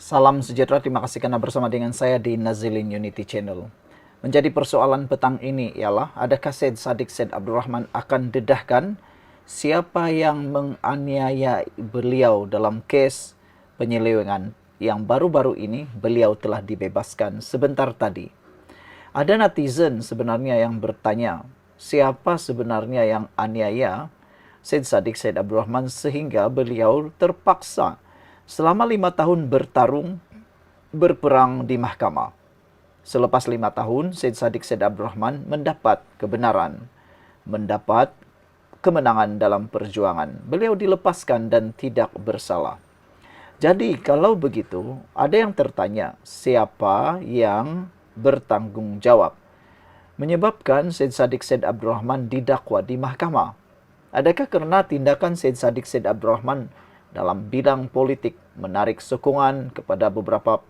Salam sejahtera, terima kasih karena bersama dengan saya di Nazilin Unity Channel. Menjadi persoalan petang ini ialah, adakah Syed Saddiq Syed Abdurrahman akan dedahkan siapa yang menganiaya beliau dalam kes penyelewengan yang baru-baru ini beliau telah dibebaskan sebentar tadi. Ada netizen sebenarnya yang bertanya, siapa sebenarnya yang aniaya Syed Saddiq Syed Abdurrahman sehingga beliau terpaksa selama 5 tahun berperang di mahkamah. Selepas 5 tahun, Syed Saddiq Syed Abdurrahman mendapat kebenaran, mendapat kemenangan dalam perjuangan. Beliau dilepaskan dan tidak bersalah. Jadi kalau begitu, ada yang tertanya, siapa yang bertanggung jawab menyebabkan Syed Saddiq Syed Abdurrahman didakwa di mahkamah? Adakah karena tindakan Syed Saddiq Syed Abdurrahman dalam bidang politik menarik sokongan kepada beberapa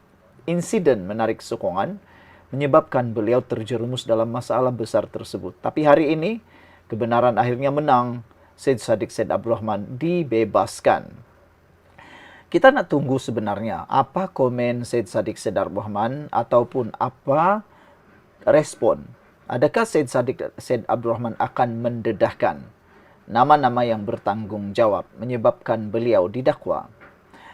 insiden menarik sokongan menyebabkan beliau terjerumus dalam masalah besar tersebut? Tapi hari ini kebenaran akhirnya menang. Syed Saddiq Syed Abdurrahman dibebaskan. Kita nak tunggu sebenarnya apa komen Syed Saddiq Syed Abdurrahman ataupun apa respon. Adakah Syed Saddiq Syed Abdurrahman akan mendedahkan nama-nama yang bertanggung jawab menyebabkan beliau didakwa?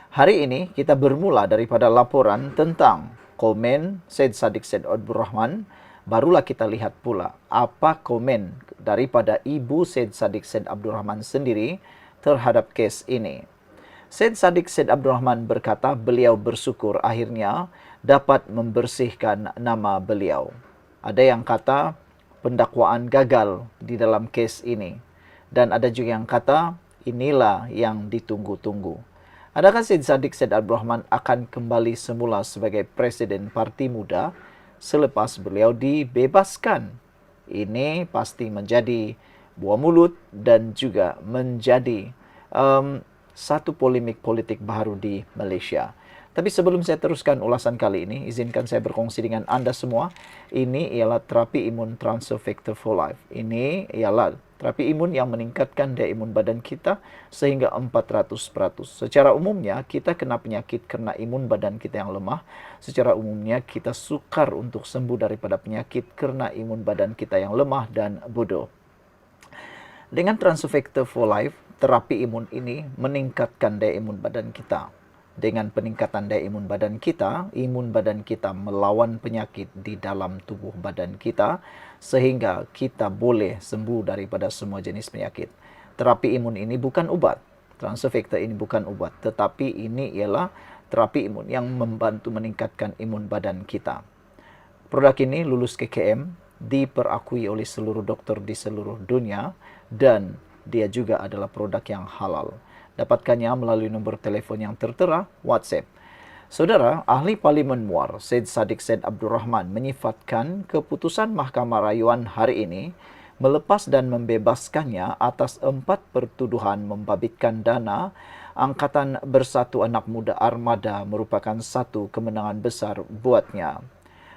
Hari ini kita bermula daripada laporan tentang komen Syed Saddiq Syed Abdurrahman. Barulah kita lihat pula apa komen daripada ibu Syed Saddiq Syed Abdurrahman sendiri terhadap kes ini. Syed Saddiq Syed Abdurrahman berkata beliau bersyukur akhirnya dapat membersihkan nama beliau. Ada yang kata pendakwaan gagal di dalam kes ini. Dan ada juga yang kata inilah yang ditunggu-tunggu. Adakah Syed Saddiq Syed Abdurrahman akan kembali semula sebagai Presiden Parti Muda selepas beliau dibebaskan? Ini pasti menjadi buah mulut dan juga menjadi satu polemik politik baru di Malaysia. Tapi sebelum saya teruskan ulasan kali ini, izinkan saya berkongsi dengan Anda semua. Ini ialah terapi imun Transfer Factor for Life. Ini ialah terapi imun yang meningkatkan daya imun badan kita sehingga 400%. Secara umumnya, kita kena penyakit karena imun badan kita yang lemah. Secara umumnya, kita sukar untuk sembuh daripada penyakit karena imun badan kita yang lemah dan bodoh. Dengan Transfer Factor for Life, terapi imun ini meningkatkan daya imun badan kita. Dengan peningkatan daya imun badan kita melawan penyakit di dalam tubuh badan kita sehingga kita boleh sembuh daripada semua jenis penyakit. Terapi imun ini bukan obat. Transfer Factor ini bukan obat, tetapi ini ialah terapi imun yang membantu meningkatkan imun badan kita. Produk ini lulus KKM, diperakui oleh seluruh dokter di seluruh dunia, dan dia juga adalah produk yang halal. Dapatkannya melalui nombor telefon yang tertera, WhatsApp. Saudara, ahli Parlimen Muar, Syed Saddiq Syed Abdurrahman menyifatkan keputusan Mahkamah Rayuan hari ini melepas dan membebaskannya atas 4 pertuduhan membabitkan dana Angkatan Bersatu Anak Muda Armada merupakan satu kemenangan besar buatnya.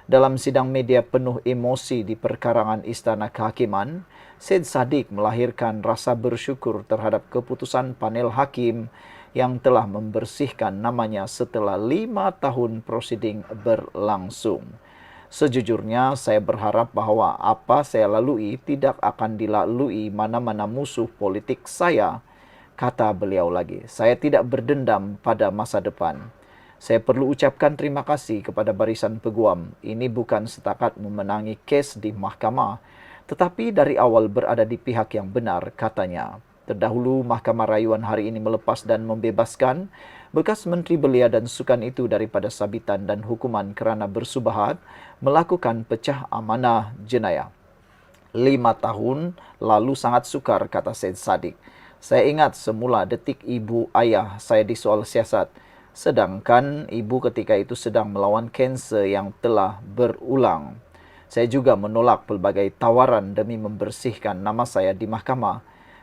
Dalam sidang media penuh emosi di perkarangan Istana Kehakiman, Syed Saddiq melahirkan rasa bersyukur terhadap keputusan panel hakim yang telah membersihkan namanya setelah 5 tahun prosiding berlangsung. Sejujurnya, saya berharap bahwa apa saya lalui tidak akan dilalui mana-mana musuh politik saya, kata beliau lagi. Saya tidak berdendam pada masa depan. Saya perlu ucapkan terima kasih kepada barisan peguam. Ini bukan setakat memenangi kes di mahkamah, tetapi dari awal berada di pihak yang benar, katanya. Terdahulu, Mahkamah Rayuan hari ini melepas dan membebaskan bekas Menteri Belia dan Sukan itu daripada sabitan dan hukuman kerana bersubahat melakukan pecah amanah jenayah. 5 tahun lalu sangat sukar, kata Syed Saddiq. Saya ingat semula detik ibu ayah saya disoal siasat. Sedangkan ibu ketika itu sedang melawan kanser yang telah berulang. Saya juga menolak pelbagai tawaran demi membersihkan nama saya di mahkamah.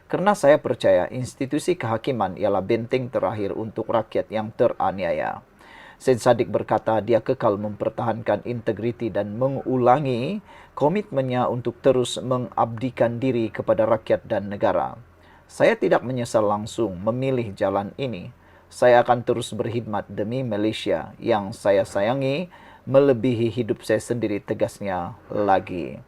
Kerana saya percaya institusi kehakiman ialah benteng terakhir untuk rakyat yang teraniaya. Syed Saddiq berkata dia kekal mempertahankan integriti dan mengulangi komitmennya untuk terus mengabdikan diri kepada rakyat dan negara. Saya tidak menyesal langsung memilih jalan ini. Saya akan terus berkhidmat demi Malaysia yang saya sayangi melebihi hidup saya sendiri, tegasnya lagi.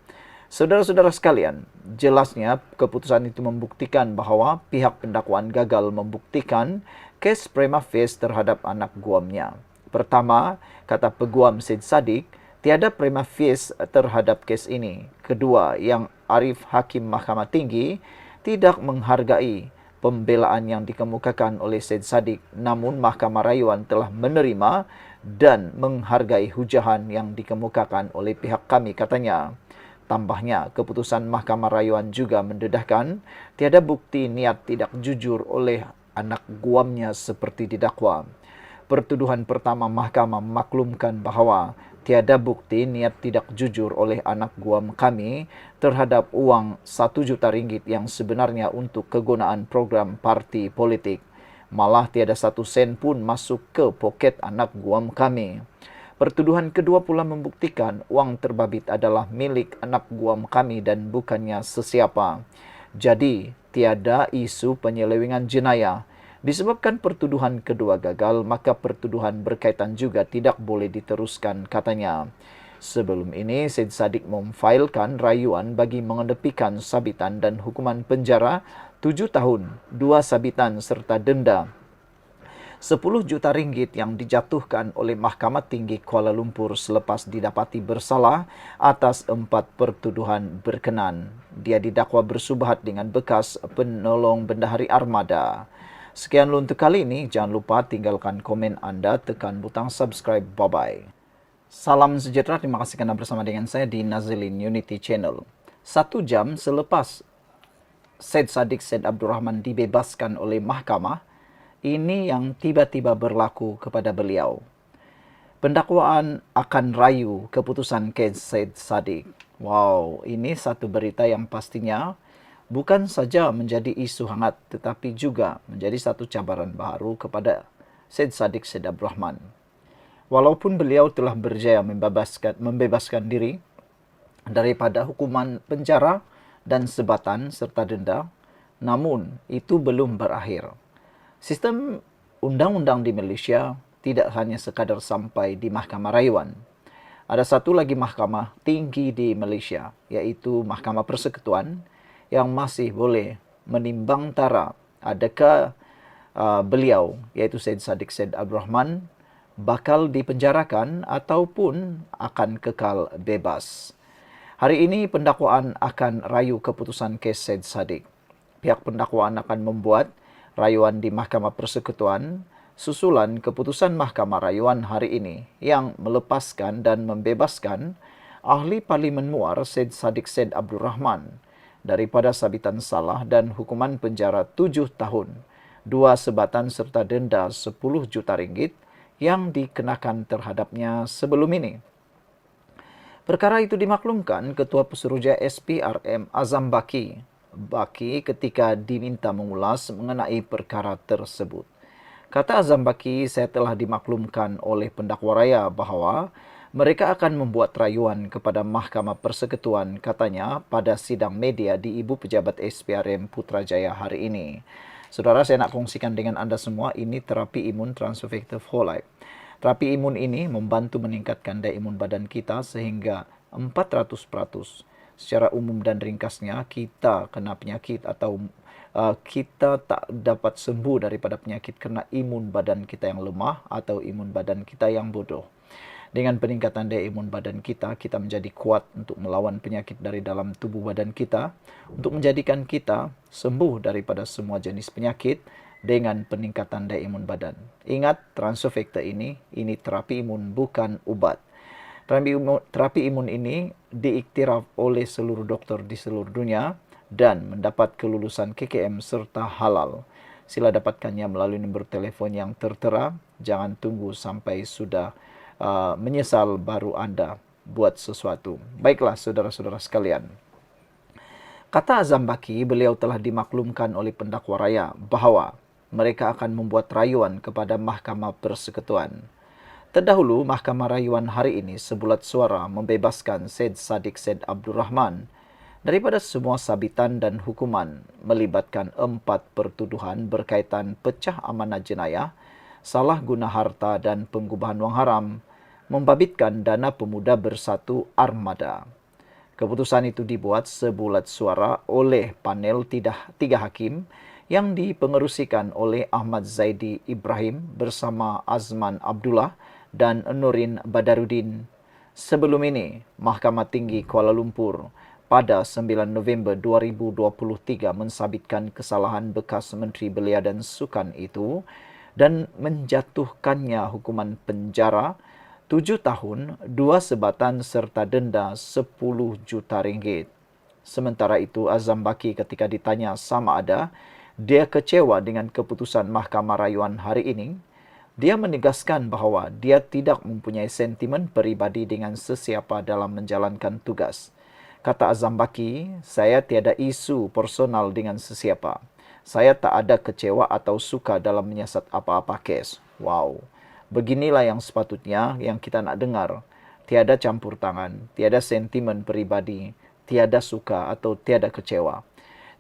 Saudara-saudara sekalian, jelasnya keputusan itu membuktikan bahwa pihak pendakwaan gagal membuktikan kes prima facie terhadap anak guamnya. Pertama, kata peguam Syed Saddiq, tiada prima facie terhadap kes ini. Kedua, yang Arif Hakim Mahkamah Tinggi tidak menghargai pembelaan yang dikemukakan oleh Syed Saddiq, namun Mahkamah Rayuan telah menerima dan menghargai hujahan yang dikemukakan oleh pihak kami, katanya. Tambahnya, keputusan Mahkamah Rayuan juga mendedahkan tiada bukti niat tidak jujur oleh anak guamnya seperti didakwa. Pertuduhan pertama, mahkamah memaklumkan bahawa tiada bukti niat tidak jujur oleh anak guam kami terhadap uang 1 juta ringgit yang sebenarnya untuk kegunaan program parti politik. Malah tiada 1 sen pun masuk ke poket anak guam kami. Pertuduhan kedua pula membuktikan wang terbabit adalah milik anak guam kami dan bukannya sesiapa. Jadi, tiada isu penyelewengan jenayah. Disebabkan pertuduhan kedua gagal, maka pertuduhan berkaitan juga tidak boleh diteruskan, katanya. Sebelum ini, Syed Saddiq memfailkan rayuan bagi mengedepikan sabitan dan hukuman penjara 7 tahun, 2 sabitan serta denda 10 juta ringgit yang dijatuhkan oleh Mahkamah Tinggi Kuala Lumpur selepas didapati bersalah atas 4 pertuduhan berkenan. Dia didakwa bersubhat dengan bekas penolong bendahari armada. Sekian untuk kali ini. Jangan lupa tinggalkan komen anda, tekan butang subscribe. Bye-bye. Salam sejahtera, terima kasih kerana bersama dengan saya di Nazilin Unity Channel. 1 jam selepas Syed Saddiq Syed Abdul Rahman dibebaskan oleh mahkamah, ini yang tiba-tiba berlaku kepada beliau. Pendakwaan akan rayu keputusan kes Syed Saddiq. Wow, ini satu berita yang pastinya bukan saja menjadi isu hangat, tetapi juga menjadi satu cabaran baru kepada Syed Saddiq Syed Abdul Rahman. Walaupun beliau telah berjaya membebaskan diri daripada hukuman penjara dan sebatan serta denda, namun itu belum berakhir. Sistem undang-undang di Malaysia tidak hanya sekadar sampai di Mahkamah Rayuan. Ada satu lagi mahkamah tinggi di Malaysia, iaitu Mahkamah Persekutuan, yang masih boleh menimbang tara adakah beliau, iaitu Syed Saddiq Syed Abdul Rahman, bakal dipenjarakan ataupun akan kekal bebas. Hari ini pendakwaan akan rayu keputusan kes Syed Saddiq. Pihak pendakwaan akan membuat rayuan di Mahkamah Persekutuan susulan keputusan Mahkamah Rayuan hari ini yang melepaskan dan membebaskan Ahli Parlimen Muar Syed Saddiq Syed Abdul Rahman daripada sabitan salah dan hukuman penjara 7 tahun, 2 sebatan serta denda 10 juta ringgit yang dikenakan terhadapnya sebelum ini. Perkara itu dimaklumkan Ketua Pesuruhjaya SPRM Azam Baki ketika diminta mengulas mengenai perkara tersebut. Kata Azam Baki, saya telah dimaklumkan oleh pendakwa raya bahawa mereka akan membuat rayuan kepada Mahkamah Persekutuan, katanya pada sidang media di Ibu Pejabat SPRM Putrajaya hari ini. Saudara, saya nak kongsikan dengan anda semua, ini terapi imun Transformative Whole Life. Terapi imun ini membantu meningkatkan daya imun badan kita sehingga 400%. Secara umum dan ringkasnya, kita kena penyakit atau kita tak dapat sembuh daripada penyakit kerana imun badan kita yang lemah atau imun badan kita yang bodoh. Dengan peningkatan daya imun badan kita, kita menjadi kuat untuk melawan penyakit dari dalam tubuh badan kita, untuk menjadikan kita sembuh daripada semua jenis penyakit dengan peningkatan daya imun badan. Ingat, Transofactor ini terapi imun, bukan ubat. Terapi imun ini diiktiraf oleh seluruh doktor di seluruh dunia dan mendapat kelulusan KKM serta halal. Sila dapatkannya melalui nombor telefon yang tertera. Jangan tunggu sampai sudah menyesal baru anda buat sesuatu. Baiklah saudara-saudara sekalian. Kata Azam Baki, beliau telah dimaklumkan oleh pendakwa raya bahawa mereka akan membuat rayuan kepada Mahkamah Persekutuan. Terdahulu, Mahkamah Rayuan hari ini sebulat suara membebaskan Syed Saddiq Syed Abdul Rahman daripada semua sabitan dan hukuman melibatkan 4 pertuduhan berkaitan pecah amanah jenayah salah guna harta dan pengubahan wang haram, membabitkan dana pemuda bersatu armada. Keputusan itu dibuat sebulat suara oleh panel tiga hakim yang dipengerusikan oleh Ahmad Zaidi Ibrahim bersama Azman Abdullah dan Nurin Badarudin. Sebelum ini, Mahkamah Tinggi Kuala Lumpur pada 9 November 2023 mensabitkan kesalahan bekas Menteri Belia dan Sukan itu dan menjatuhkannya hukuman penjara 7 tahun, 2 sebatan serta denda 10 juta ringgit. Sementara itu, Azam Baki ketika ditanya sama ada dia kecewa dengan keputusan Mahkamah Rayuan hari ini, dia menegaskan bahawa dia tidak mempunyai sentimen peribadi dengan sesiapa dalam menjalankan tugas. Kata Azam Baki, saya tiada isu personal dengan sesiapa. Saya tak ada kecewa atau suka dalam menyiasat apa-apa kes. Wow. Beginilah yang sepatutnya yang kita nak dengar. Tiada campur tangan, tiada sentimen peribadi, tiada suka atau tiada kecewa.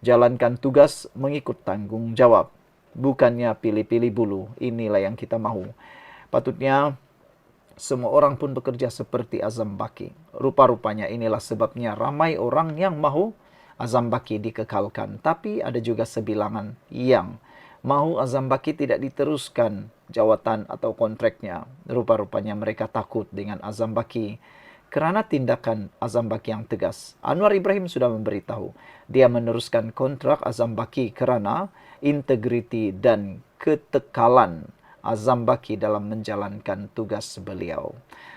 Jalankan tugas mengikut tanggungjawab. Bukannya pilih-pilih bulu. Inilah yang kita mahu. Patutnya semua orang pun bekerja seperti Azam Baki. Rupa-rupanya inilah sebabnya ramai orang yang mahu Azam Baki dikekalkan. Tapi ada juga sebilangan yang mahu Azam Baki tidak diteruskan jawatan atau kontraknya. Rupa-rupanya mereka takut dengan Azam Baki kerana tindakan Azam Baki yang tegas. Anwar Ibrahim sudah memberitahu dia meneruskan kontrak Azam Baki kerana integriti dan ketekalan Azam Baki dalam menjalankan tugas beliau.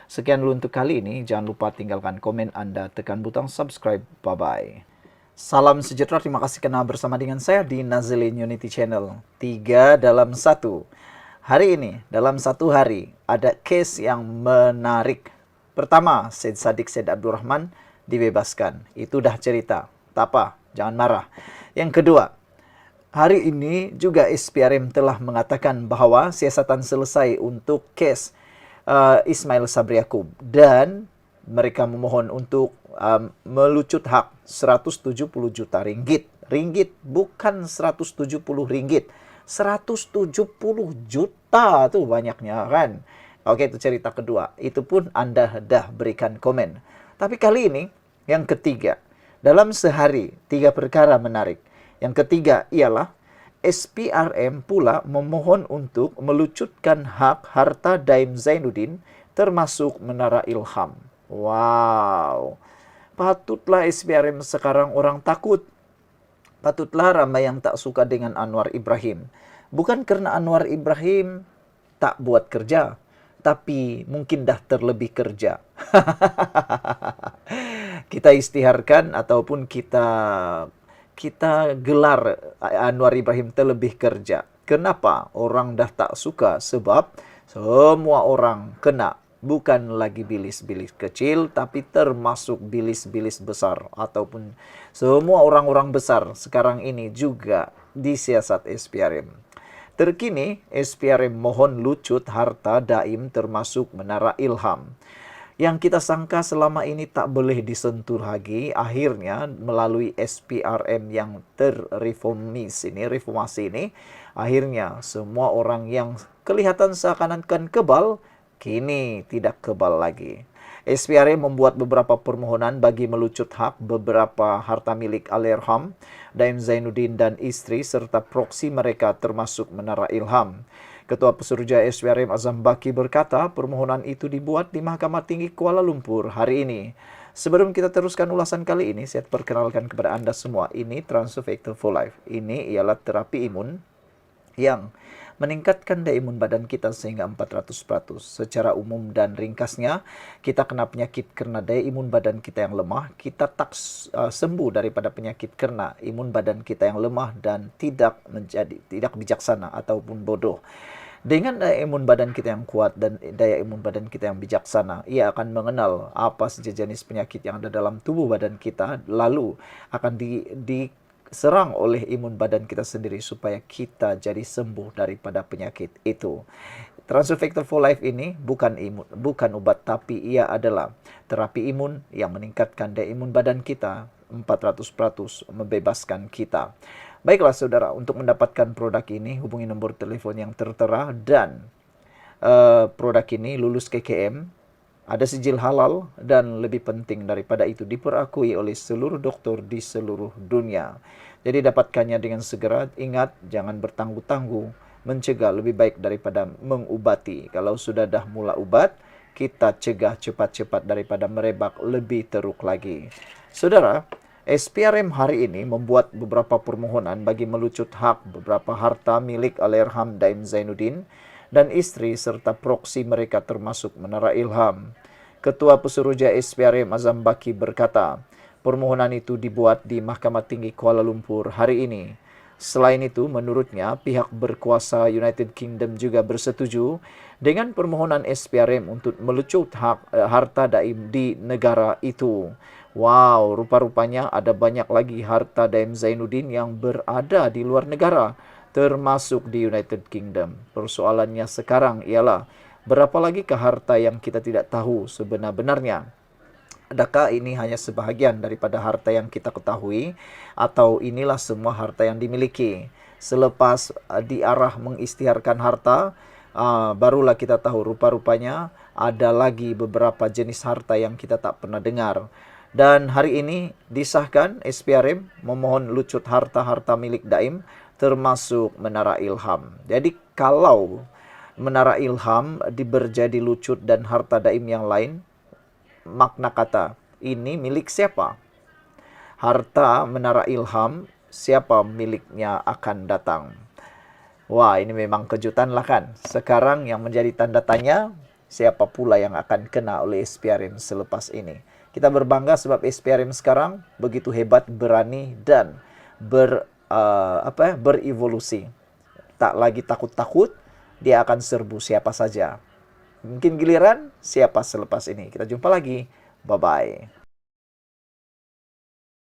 Sekian dulu untuk kali ini. Jangan lupa tinggalkan komen Anda, tekan butang subscribe. Bye-bye. Salam sejahtera, terima kasih kerana bersama dengan saya di Nazilin Unity Channel. 3 dalam 1. Hari ini, dalam satu hari, ada kes yang menarik. Pertama, Syed Saddiq Syed Abdurrahman dibebaskan. Itu dah cerita. Tak apa, jangan marah. Yang kedua, hari ini juga SPRM telah mengatakan bahawa siasatan selesai untuk kes Ismail Sabri Yaakob. Dan mereka memohon untuk melucut hak 170 juta ringgit. Ringgit, bukan 170 ringgit. 170 juta tu banyaknya kan. Okey, itu cerita kedua. Itu pun anda dah berikan komen. Tapi kali ini, yang ketiga. Dalam sehari, 3 perkara menarik. Yang ketiga ialah SPRM pula memohon untuk melucutkan hak harta Daim Zainuddin termasuk Menara Ilham. Wow. Patutlah SPRM sekarang orang takut. Patutlah ramai yang tak suka dengan Anwar Ibrahim. Bukan kerana Anwar Ibrahim tak buat kerja, tapi mungkin dah terlebih kerja. Kita istiharkan ataupun kita gelar Anwar Ibrahim terlebih kerja. Kenapa? Orang dah tak suka sebab semua orang kena. Bukan lagi bilis-bilis kecil, tapi termasuk bilis-bilis besar. Ataupun semua orang-orang besar sekarang ini juga disiasat SPRM. Terkini, SPRM mohon lucut harta Daim termasuk Menara Ilham. Yang kita sangka selama ini tak boleh disentuh lagi, akhirnya melalui SPRM yang reformasi ini, akhirnya semua orang yang kelihatan seakan-akan kebal, kini tidak kebal lagi. SPRM membuat beberapa permohonan bagi melucut hak beberapa harta milik Allahyarham Daim Zainuddin dan isteri serta proksi mereka termasuk Menara Ilham. Ketua Pesuruhjaya SPRM Azam Baki berkata permohonan itu dibuat di Mahkamah Tinggi Kuala Lumpur hari ini. Sebelum kita teruskan ulasan kali ini, saya perkenalkan kepada anda semua, ini Transfer Factor for Life. Ini ialah terapi imun yang meningkatkan daya imun badan kita sehingga 400%. Secara umum dan ringkasnya, kita kena penyakit kerana daya imun badan kita yang lemah. Kita tak sembuh daripada penyakit kerana imun badan kita yang lemah dan tidak bijaksana ataupun bodoh. Dengan daya imun badan kita yang kuat dan daya imun badan kita yang bijaksana, ia akan mengenal apa saja jenis penyakit yang ada dalam tubuh badan kita, lalu akan diserang oleh imun badan kita sendiri supaya kita jadi sembuh daripada penyakit itu. Transfer Factor for Life ini bukan obat, tapi ia adalah terapi imun yang meningkatkan daya imun badan kita 400%, membebaskan kita. Baiklah saudara, untuk mendapatkan produk ini hubungi nomor telepon yang tertera dan produk ini lulus KKM, ada sijil halal, dan lebih penting daripada itu diperakui oleh seluruh dokter di seluruh dunia. Jadi dapatkannya dengan segera. Ingat, jangan bertangguh-tangguh. Mencegah lebih baik daripada mengubati. Kalau sudah dah mula ubat, kita cegah cepat-cepat daripada merebak lebih teruk lagi. Saudara, SPRM hari ini membuat beberapa permohonan bagi melucut hak beberapa harta milik Allahyarham Daim Zainuddin dan istri serta proksi mereka termasuk Menara Ilham. Ketua Pesuruhjaya SPRM Azam Baki berkata, permohonan itu dibuat di Mahkamah Tinggi Kuala Lumpur hari ini. Selain itu, menurutnya, pihak berkuasa United Kingdom juga bersetuju dengan permohonan SPRM untuk melucut hak harta daim di negara itu. Wow, rupa-rupanya ada banyak lagi harta Daim Zainuddin yang berada di luar negara, termasuk di United Kingdom. Persoalannya sekarang ialah, berapa lagi ke harta yang kita tidak tahu sebenar-benarnya? Adakah ini hanya sebahagian daripada harta yang kita ketahui, atau inilah semua harta yang dimiliki? Selepas diarah mengisytiharkan harta, barulah kita tahu rupa-rupanya ada lagi beberapa jenis harta yang kita tak pernah dengar. Dan hari ini disahkan SPRM memohon lucut harta-harta milik Daim termasuk Menara Ilham. Jadi kalau Menara Ilham diberjadi lucut dan harta Daim yang lain, makna kata ini milik siapa? Harta Menara Ilham, siapa miliknya akan datang? Wah, ini memang kejutan lah kan. Sekarang yang menjadi tanda tanya, siapa pula yang akan kena oleh SPRM selepas ini? Kita berbangga sebab SPRM sekarang begitu hebat, berani, dan berevolusi. Tak lagi takut-takut, dia akan serbu siapa saja. Mungkin giliran siapa selepas ini. Kita jumpa lagi. Bye-bye.